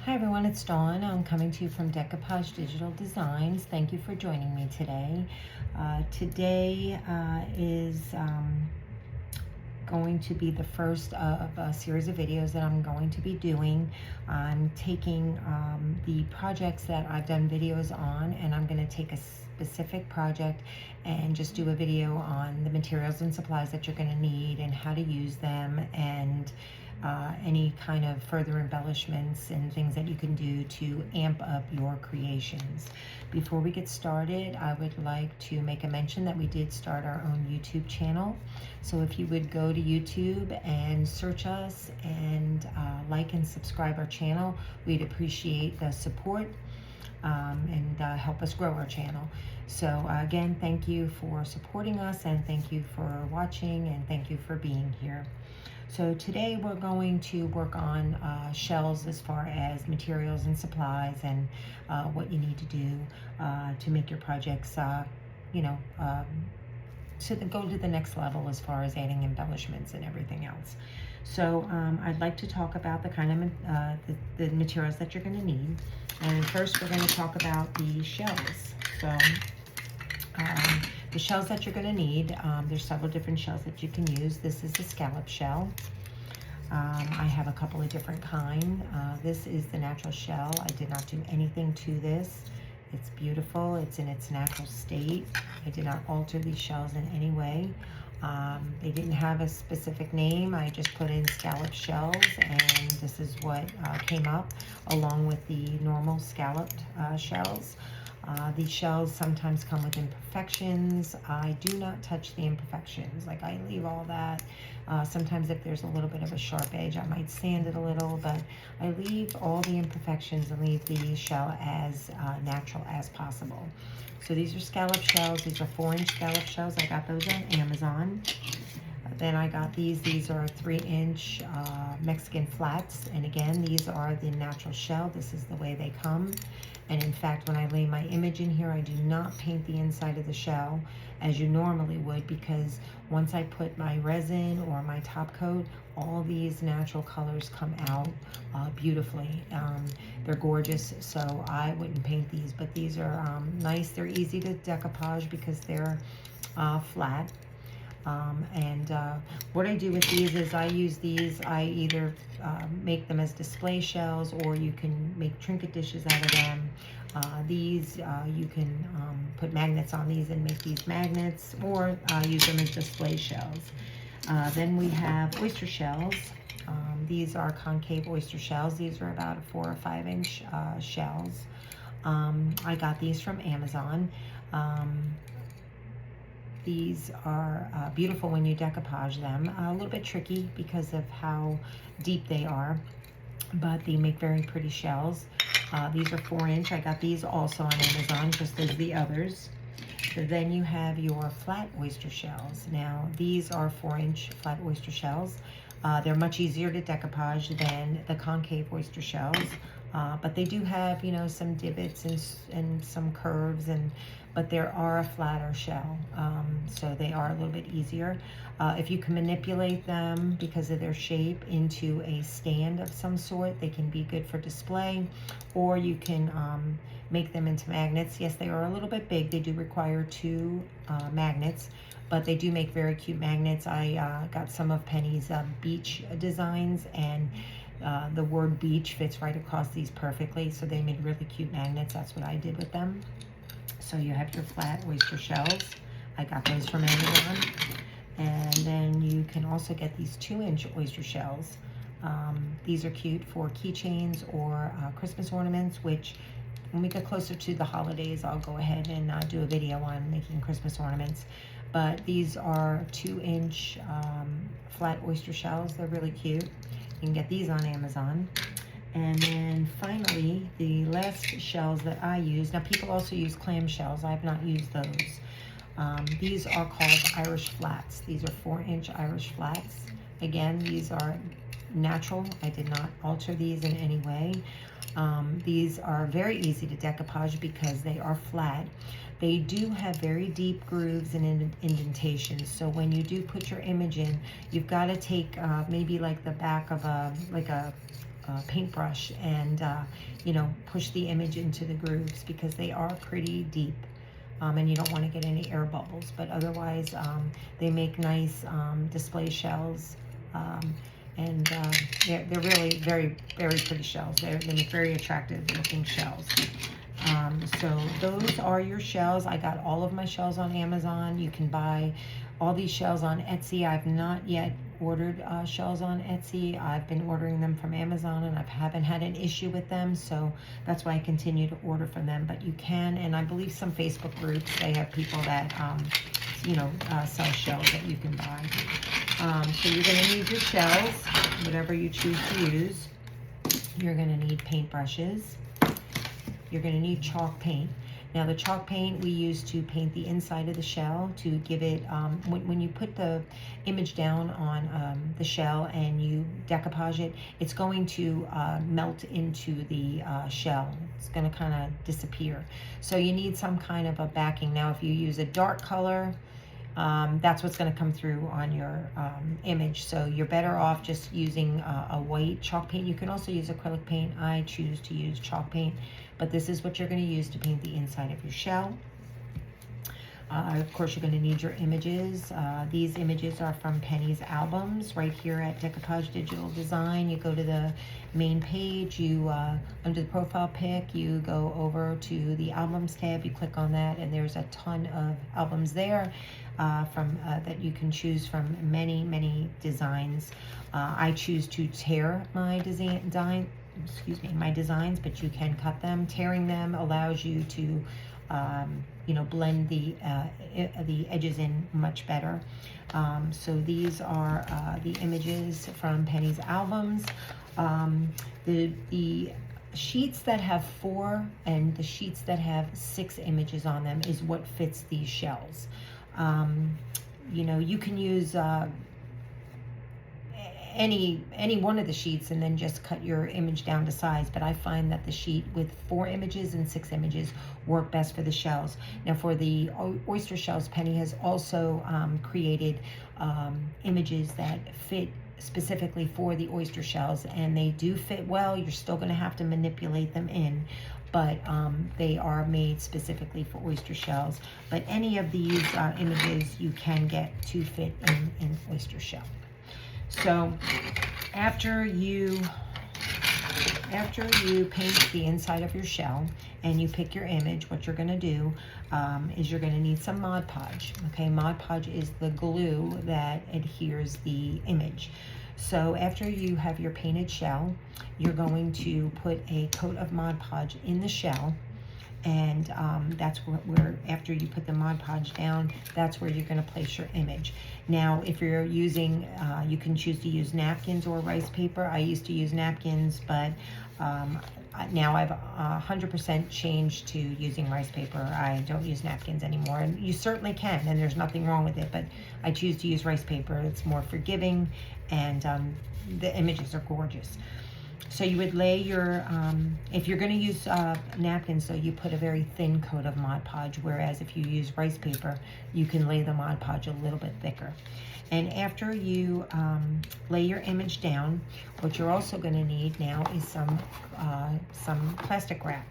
Hi everyone, it's Dawn. I'm coming to you from Decoupage Digital Designs. Thank you for joining me today. Today is going to be the first of a series of videos that I'm going to be doing. I'm taking the projects that I've done videos on, and I'm going to take a specific project and just do a video on the materials and supplies that you're going to need and how to use them, and any kind of further embellishments and things that you can do to amp up your creations. Before we get started, I would like to make a mention that we did start our own YouTube channel. So if you would go to YouTube and search us and like and subscribe our channel, we'd appreciate the support and help us grow our channel. So again, thank you for supporting us, and thank you for watching, and thank you for being here. So today we're going to work on shells as far as materials and supplies, and what you need to do to make your projects, to go to the next level as far as adding embellishments and everything else. So I'd like to talk about the kind of the materials that you're going to need. And first we're going to talk about the shells. So the shells that you're going to need, there's several different shells that you can use. This is the scallop shell. I have a couple of different kinds. This is the natural shell. I did not do anything to this. It's beautiful. It's in its natural state. I did not alter these shells in any way. They didn't have a specific name. I just put in scallop shells, and this is what came up along with the normal scalloped shells. These shells sometimes come with imperfections. I do not touch the imperfections. Like, I leave all that. Sometimes if there's a little bit of a sharp edge, I might sand it a little, but I leave all the imperfections and leave the shell as natural as possible. So these are scallop shells. These are 4-inch scallop shells. I got those on Amazon. Then I got these are 3-inch Mexican flats, and again, these are the natural shell. This is the way they come. And in fact, when I lay my image in here, I do not paint the inside of the shell as you normally would, because once I put my resin or my top coat, all these natural colors come out beautifully. They're gorgeous, so I wouldn't paint these, but these are nice. They're easy to decoupage because they're flat. What I do with these is I use these, I either make them as display shells, or you can make trinket dishes out of them. These you can put magnets on these and make these magnets, or use them as display shells. Then we have oyster shells. These are concave oyster shells. These are about 4 or 5-inch shells. I got these from Amazon. These are beautiful when you decoupage them. A little bit tricky because of how deep they are, but they make very pretty shells. These are 4-inch. I got these also on Amazon, just as the others. Then you have your flat oyster shells. Now, these are 4-inch flat oyster shells. They're much easier to decoupage than the concave oyster shells, but they do have, some divots and some curves, but there are a flatter shell, so they are a little bit easier. If you can manipulate them because of their shape into a stand of some sort, they can be good for display, or you can make them into magnets. Yes, they are a little bit big. They do require 2 magnets, but they do make very cute magnets. I got some of Penny's beach designs, and the word beach fits right across these perfectly, so they made really cute magnets. That's what I did with them. So you have your flat oyster shells. I got those from Amazon. And then you can also get these 2-inch oyster shells. These are cute for keychains or Christmas ornaments, which when we get closer to the holidays, I'll go ahead and do a video on making Christmas ornaments. But these are 2-inch flat oyster shells. They're really cute. You can get these on Amazon. And then finally, the last shells that I use, now people also use clam shells. I have not used those. These are called Irish flats. These are 4-inch Irish flats. Again, these are natural. I did not alter these in any way. These are very easy to decoupage because they are flat. They do have very deep grooves and indentations. So when you do put your image in, you've got to take maybe like the back of a paintbrush and you know, push the image into the grooves, because they are pretty deep. And you don't want to get any air bubbles, but otherwise they make nice display shells, and they're really very, very pretty shells. They make very attractive looking shells. So those are your shells. I got all of my shells on Amazon. You can buy all these shells on Etsy. I've not yet ordered shells on Etsy. I've been ordering them from Amazon, and I haven't had an issue with them, so that's why I continue to order from them. But you can, and I believe some Facebook groups, they have people that you know, sell shells that you can buy. So you're going to need your shells, whatever you choose to use. You're going to need paintbrushes. You're going to need chalk paint. Now the chalk paint we use to paint the inside of the shell, to give it, when you put the image down on the shell and you decoupage it, it's going to melt into the shell. It's going to kind of disappear. So you need some kind of a backing. Now if you use a dark color, that's what's going to come through on your image. So you're better off just using a white chalk paint. You can also use acrylic paint. I choose to use chalk paint, but this is what you're going to use to paint the inside of your shell. Of course, you're going to need your images. These images are from Penny's albums right here at Decoupage Digital Design. You go to the main page, you under the profile pic, you go over to the albums tab, you click on that, and there's a ton of albums there that you can choose from, many designs. I choose to tear my my designs, but you can cut them. Tearing them allows you to you know, blend the edges in much better. So these are the images from Penny's albums. The sheets that have 4 and the sheets that have 6 images on them is what fits these shells. You know, you can use any one of the sheets and then just cut your image down to size, but I find that the sheet with 4 images and 6 images work best for the shells. Now for the oyster shells, Penny has also created images that fit specifically for the oyster shells, and they do fit well. You're still going to have to manipulate them in, but they are made specifically for oyster shells. But any of these images you can get to fit in oyster shell. So after you paint the inside of your shell and you pick your image, what you're going to do is you're going to need some Mod Podge. Okay, Mod Podge is the glue that adheres the image. So after you have your painted shell, you're going to put a coat of Mod Podge in the shell, and that's where after you put the Mod Podge down, that's where you're going to place your image. Now if you're using, you can choose to use napkins or rice paper. I used to use napkins, but now I've 100% changed to using rice paper. I don't use napkins anymore, and you certainly can, and there's nothing wrong with it, but I choose to use rice paper. It's more forgiving, and the images are gorgeous. So you would lay your, if you're going to use napkins, so you put a very thin coat of Mod Podge, whereas if you use rice paper, you can lay the Mod Podge a little bit thicker. And after you lay your image down, what you're also going to need now is some plastic wrap.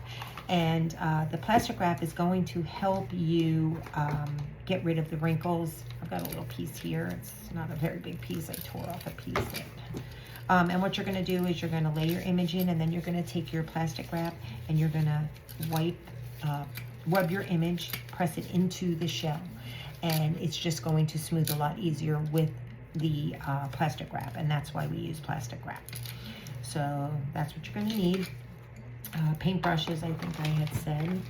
And the plastic wrap is going to help you get rid of the wrinkles. I've got a little piece here. It's not a very big piece. I tore off a piece. And what you're going to do is you're going to lay your image in, and then you're going to take your plastic wrap and you're going to rub your image, press it into the shell. And it's just going to smooth a lot easier with the plastic wrap, and that's why we use plastic wrap. So that's what you're going to need. Paintbrushes, I think I had said.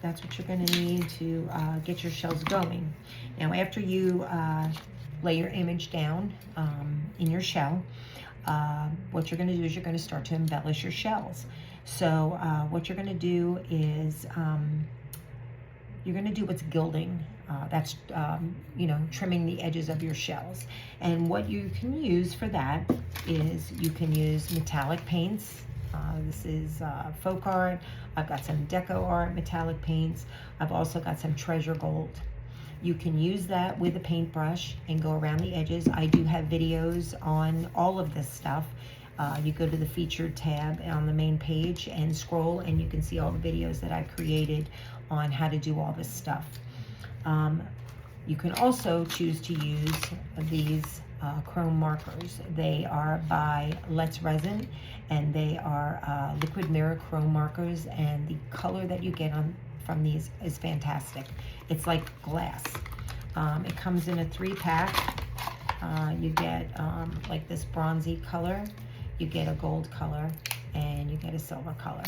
That's what you're going to need to get your shells going. Now after you lay your image down in your shell, what you're going to do is you're going to start to embellish your shells. So what you're going to do is you're going to do what's gilding. That's you know, trimming the edges of your shells. And what you can use for that is you can use metallic paints. This is folk art. I've got some deco art metallic paints. I've also got some treasure gold. You can use that with a paintbrush and go around the edges. I do have videos on all of this stuff. You go to the featured tab on the main page and scroll, and you can see all the videos that I created on how to do all this stuff. You can also choose to use these chrome markers. They are by Let's Resin, and they are liquid mirror chrome markers, and the color that you get from these is fantastic. It's like glass. It comes in a 3-pack. You get like this bronzy color, you get a gold color, and you get a silver color.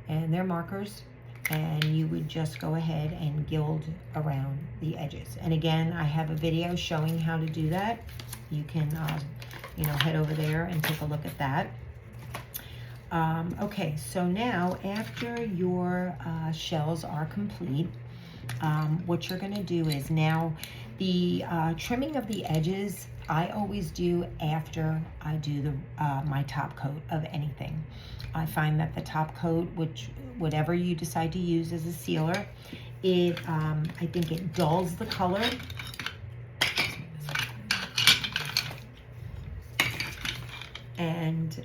And they're markers, and you would just go ahead and gild around the edges. And again, I have a video showing how to do that. You can you know, head over there and take a look at that. Okay, so now after your shells are complete, what you're going to do is, now the trimming of the edges I always do after I do the my top coat of anything. I find that the top coat, whatever you decide to use as a sealer, it I think it dulls the color. And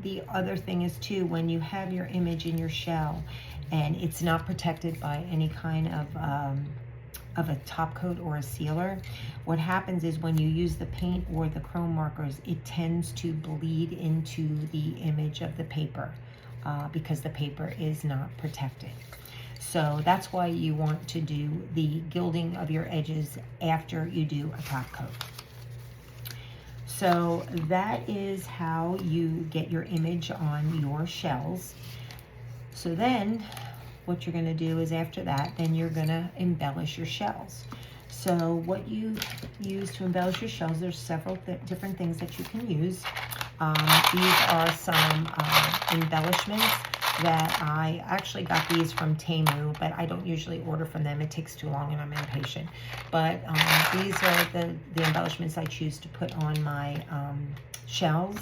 the other thing is too, when you have your image in your shell and it's not protected by any kind of a top coat or a sealer, what happens is when you use the paint or the chrome markers, it tends to bleed into the image of the paper because the paper is not protected. So that's why you want to do the gilding of your edges after you do a top coat. So that is how you get your image on your shells. So then what you're going to do is, after that, then you're going to embellish your shells. So what you use to embellish your shells, there's several different things that you can use. These are some embellishments that I actually got these from Temu, but I don't usually order from them. It takes too long and I'm impatient. But these are the embellishments I choose to put on my shells.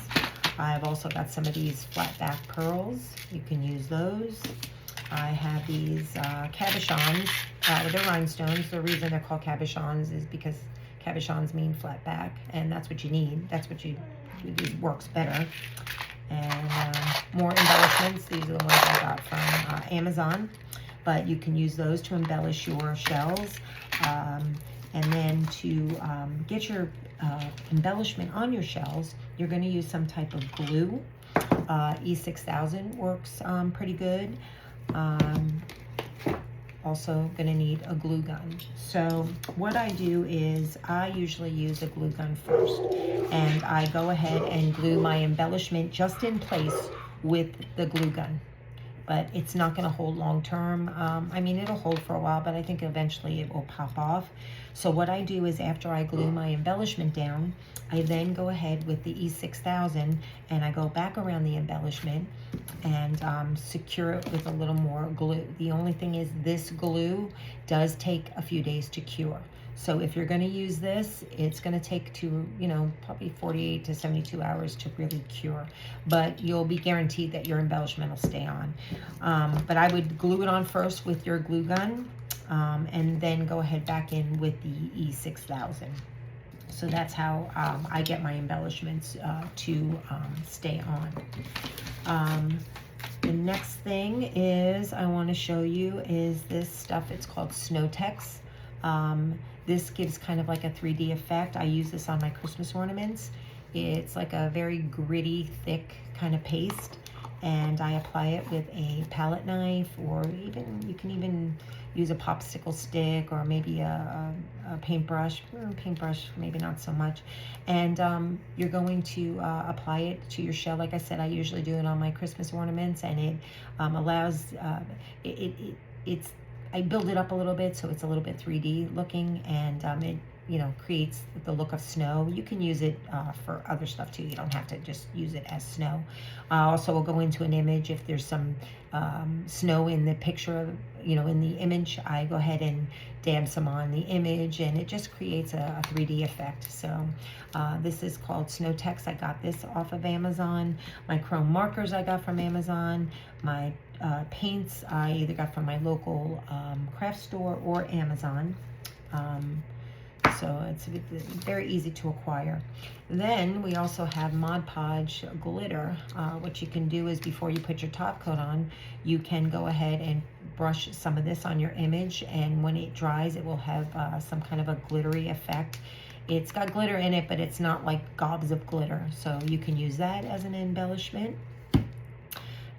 I've also got some of these flat back pearls. You can use those. I have these cabochons. They're rhinestones. The reason they're called cabochons is because cabochons mean flat back, and that's what you need. That's what it works better. And more embellishments. These are the ones I got from Amazon, but you can use those to embellish your shells. And then to get your embellishment on your shells, you're going to use some type of glue. E6000 works pretty good. Also going to need a glue gun. So what I do is I usually use a glue gun first, and I go ahead and glue my embellishment just in place with the glue gun. But it's not going to hold long term. I mean, it'll hold for a while, but I think eventually it will pop off. So what I do is, after I glue my embellishment down, I then go ahead with the E6000 and I go back around the embellishment and secure it with a little more glue. The only thing is, this glue does take a few days to cure. So if you're going to use this, it's going to take probably 48 to 72 hours to really cure. But you'll be guaranteed that your embellishment will stay on. But I would glue it on first with your glue gun, and then go ahead back in with the E6000. So that's how I get my embellishments to stay on. The next thing is I want to show you is this stuff. It's called Snowtex. This gives kind of like a 3D effect. I use this on my Christmas ornaments. It's like a very gritty, thick kind of paste, and I apply it with a palette knife, or you can even use a popsicle stick, or maybe a paintbrush. Paintbrush, maybe not so much. And you're going to apply it to your shell. Like I said, I usually do it on my Christmas ornaments, and it allows, I build it up a little bit so it's a little bit 3D looking, and it creates the look of snow. You can use it for other stuff too. You don't have to just use it as snow. Also, we'll go into an image. If there's some snow in the picture, in the image, I go ahead and dab some on the image, and it just creates a 3D effect. So this is called Snowtex. I got this off of Amazon. My chrome markers I got from Amazon. My paints I either got from my local craft store or Amazon. So it's very easy to acquire. Then we also have Mod Podge glitter. What you can do is before you put your top coat on, you can go ahead and brush some of this on your image, and when it dries it will have some kind of a glittery effect. It's got glitter in it, but it's not like gobs of glitter, so you can use that as an embellishment.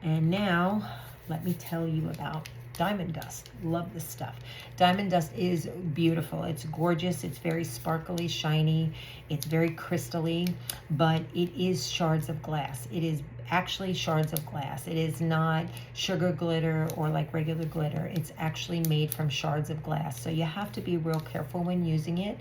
And now let me tell you about diamond dust. Love this stuff. Diamond dust is beautiful. It's gorgeous. It's very sparkly, shiny. It's very crystally, but it is shards of glass. It is actually shards of glass. It is not sugar glitter or like regular glitter. It's actually made from shards of glass. So you have to be real careful when using it.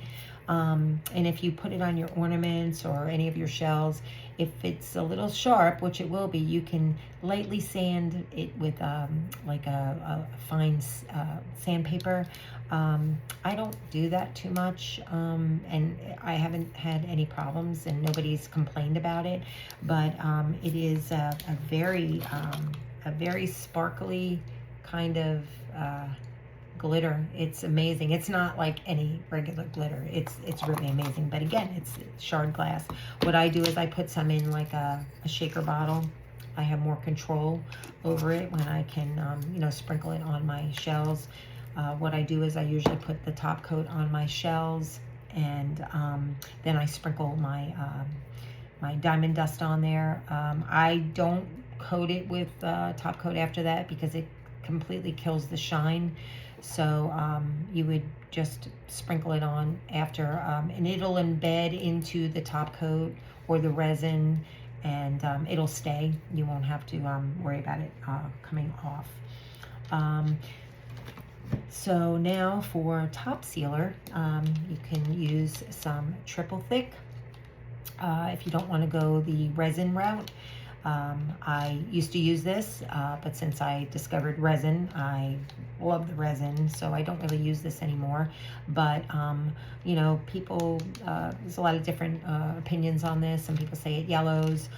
And if you put it on your ornaments or any of your shells, if it's a little sharp, which it will be, you can lightly sand it with like a fine sandpaper. I don't do that too much, and I haven't had any problems, and nobody's complained about it. But it is a very sparkly kind of glitter. It's amazing. It's not like any regular glitter. It's really amazing. But again, it's shard glass. What I do is I put some in like a shaker bottle. I have more control over it when I can, you know, sprinkle it on my shells. What I do is I usually put the top coat on my shells, and then I sprinkle my my diamond dust on there. I don't coat it with top coat after that because it completely kills the shine. So you would just sprinkle it on after, and it'll embed into the top coat or the resin, and it'll stay. You won't have to worry about it coming off. So now for top sealer, you can use some triple thick. If you don't want to go the resin route, I used to use this, but since I discovered resin, I love the resin, so I don't really use this anymore. But, you know, people, there's a lot of different opinions on this. Some people say it yellows.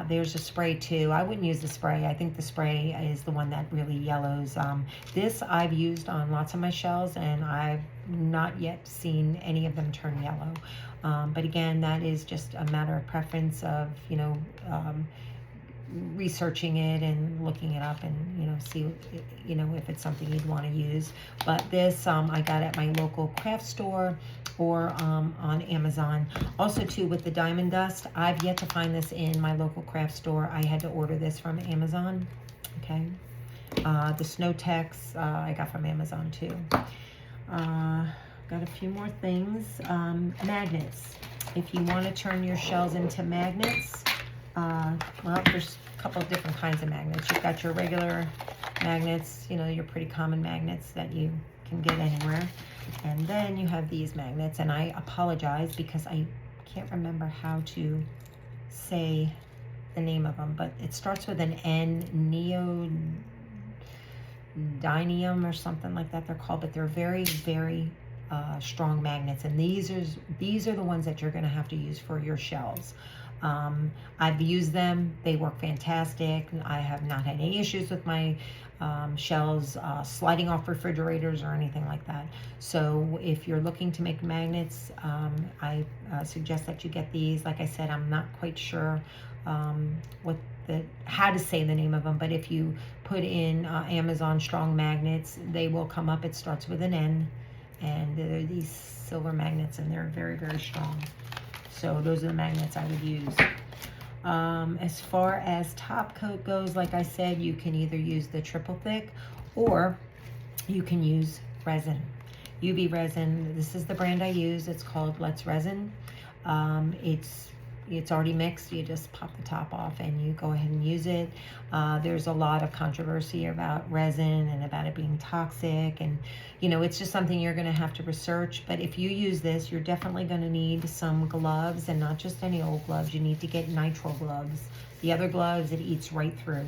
There's a spray too. I wouldn't use the spray. I think the spray is the one that really yellows. This I've used on lots of my shells, and I've not yet seen any of them turn yellow. But again, that is just a matter of preference of, you know, researching it and looking it up, and, you know, see, you know, if it's something you'd want to use. But this I got at my local craft store or on Amazon. Also too, with the diamond dust, I've yet to find this in my local craft store. I had to order this from Amazon. Okay. The Snow Tex I got from Amazon too. Got a few more things. Magnets. If you want to turn your shells into magnets, well, there's a couple of different kinds of magnets. You've got your regular magnets, you know, your pretty common magnets that you can get anywhere. And then you have these magnets, and I apologize because I can't remember how to say the name of them, but it starts with an N, neodymium or something like that they're called, but they're very, very strong magnets, and these are the ones that you're going to have to use for your shells. I've used them. They work fantastic. I have not had any issues with my shells sliding off refrigerators or anything like that. So if you're looking to make magnets, I suggest that you get these. Like I said, I'm not quite sure how to say the name of them, but if you put in Amazon strong magnets, they will come up. It starts with an N, and they're these silver magnets, and they're very, very strong. So those are the magnets I would use. As far as top coat goes, like I said, you can either use the triple thick or you can use resin. UV resin, this is the brand I use. It's called Let's Resin. It's already mixed. You just pop the top off and you go ahead and use it. There's a lot of controversy about resin and about it being toxic, and you know, it's just something you're going to have to research. But if you use this, you're definitely going to need some gloves, and not just any old gloves. You need to get nitrile gloves. The other gloves, it eats right through.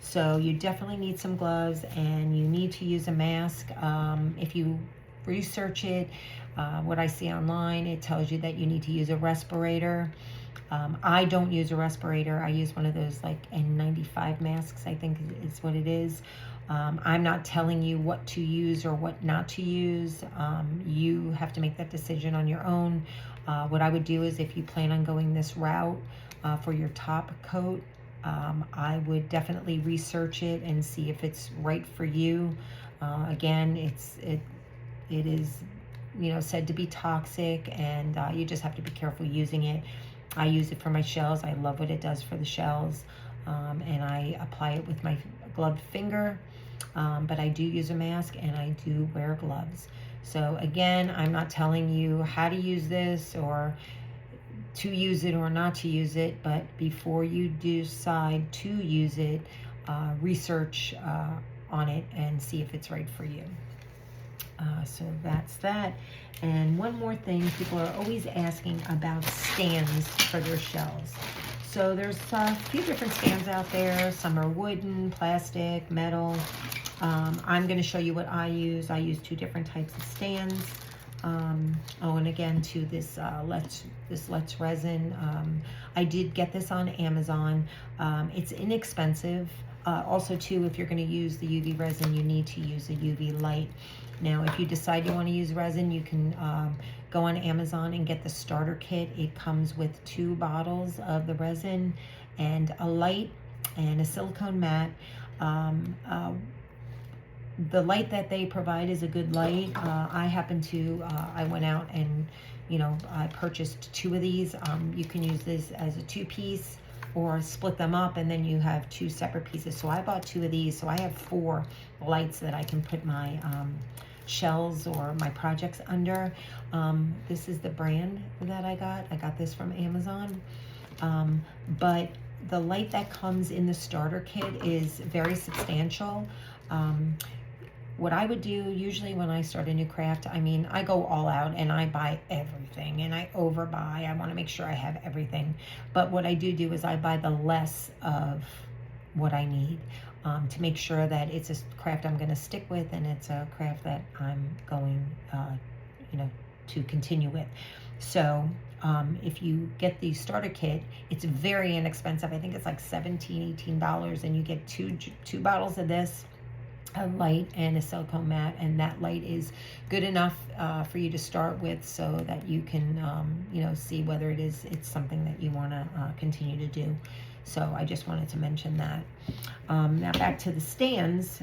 So you definitely need some gloves, and you need to use a mask. If you research it, what I see online, it tells you that you need to use a respirator. I don't use a respirator. I use one of those like N95 masks, I think is what it is. I'm not telling you what to use or what not to use. You have to make that decision on your own. What I would do is, if you plan on going this route for your top coat, I would definitely research it and see if it's right for you. Again, it is, you know, said to be toxic, and you just have to be careful using it. I use it for my shells. I love what it does for the shells, and I apply it with my gloved finger, but I do use a mask and I do wear gloves. So again, I'm not telling you how to use this or to use it or not to use it, but before you decide to use it, research on it and see if it's right for you. So that's that. And one more thing, people are always asking about stands for their shells. So there's a few different stands out there. Some are wooden, plastic, metal. I'm going to show you what I use. I use 2 different types of stands. Oh, and again, to this Let's resin. I did get this on Amazon. It's inexpensive. Also, too, if you're going to use the UV resin, you need to use a UV light. Now, if you decide you want to use resin, you can go on Amazon and get the starter kit. It comes with 2 bottles of the resin and a light and a silicone mat. The light that they provide is a good light. I went out and, you know, I purchased 2 of these. You can use this as a 2-piece or split them up, and then you have 2 separate pieces. So I bought 2 of these, so I have 4 lights that I can put my shells or my projects under. This is the brand that I got. I got this from Amazon. But the light that comes in the starter kit is very substantial. What I would do usually when I start a new craft, I mean, I go all out and I buy everything and I overbuy. I want to make sure I have everything. But what I do is I buy the less of what I need, to make sure that it's a craft I'm going to stick with, and it's a craft that I'm going, you know, to continue with. So if you get the starter kit, it's very inexpensive. I think it's like $17, $18, and you get two bottles of this, a light and a silicone mat, and that light is good enough for you to start with, so that you can you know, see whether it's something that you want to continue to do. So I just wanted to mention that. Now back to the stands.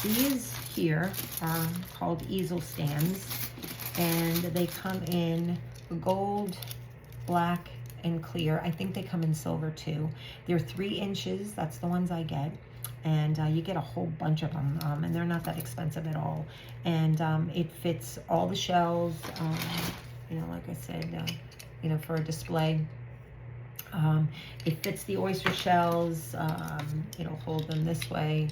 These here are called easel stands, and they come in gold, black, and clear. I think they come in silver too. They're 3 inches. That's the ones I get, and you get a whole bunch of them, and they're not that expensive at all. And it fits all the shells. You know, like I said, you know, for a display. It fits the oyster shells. It'll hold them this way.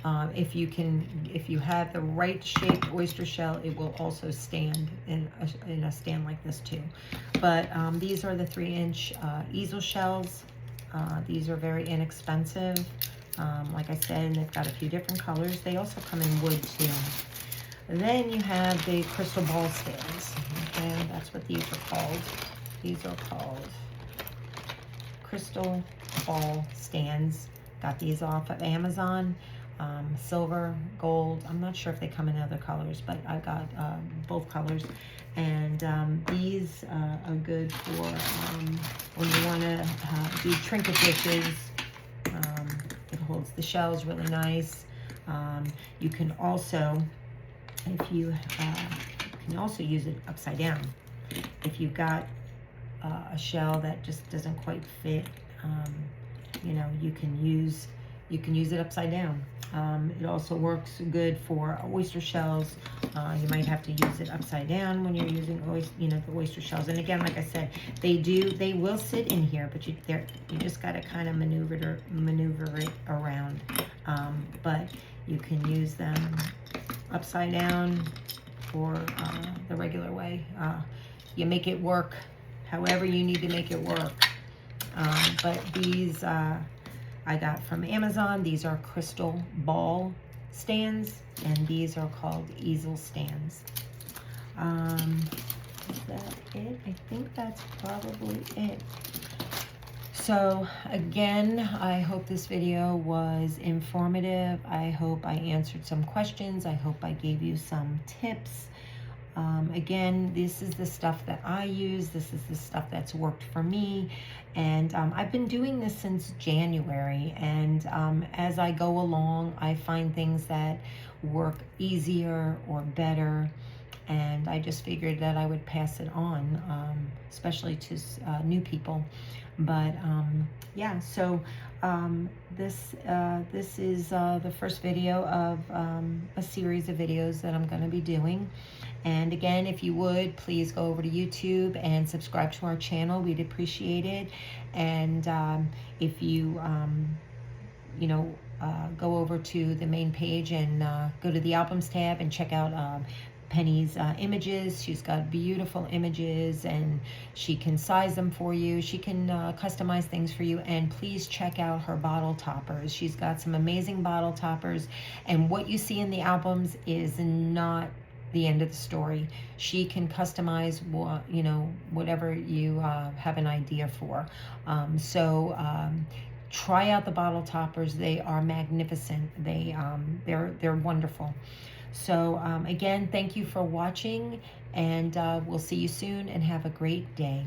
If you have the right shaped oyster shell, it will also stand in a stand like this too. But these are the 3-inch easel shells. These are very inexpensive. Like I said, and they've got a few different colors. They also come in wood too. And then you have the crystal ball stands. Okay, that's what these are called. These are called crystal ball stands. Got these off of Amazon. Silver, gold. I'm not sure if they come in other colors, but I got both colors. And these are good for when you want to do trinket dishes. It holds the shells really nice. You can also, if you can also use it upside down. If you've got a shell that just doesn't quite fit, you know, you can use it upside down. It also works good for oyster shells. You might have to use it upside down when you're using the oyster shells. And again, like I said, they will sit in here, but you just got to kind of maneuver it around. But you can use them upside down or the regular way. You make it work however you need to make it work. But these I got from Amazon. These are crystal ball stands, and these are called easel stands. Is that it? I think that's probably it. So again, I hope this video was informative. I hope I answered some questions. I hope I gave you some tips. Again, this is the stuff that I use. This is the stuff that's worked for me. And I've been doing this since January. And as I go along, I find things that work easier or better. And I just figured that I would pass it on, especially to new people. But yeah, so this is the first video of a series of videos that I'm going to be doing. And again, if you would, please go over to YouTube and subscribe to our channel. We'd appreciate it. And if you, go over to the main page and go to the albums tab and check out Penny's images. She's got beautiful images, and she can size them for you. She can customize things for you. And please check out her bottle toppers. She's got some amazing bottle toppers, and what you see in the albums is not the end of the story. She can customize whatever you have an idea for. Try out the bottle toppers. They are magnificent. They're wonderful. So again, thank you for watching, and we'll see you soon, and have a great day.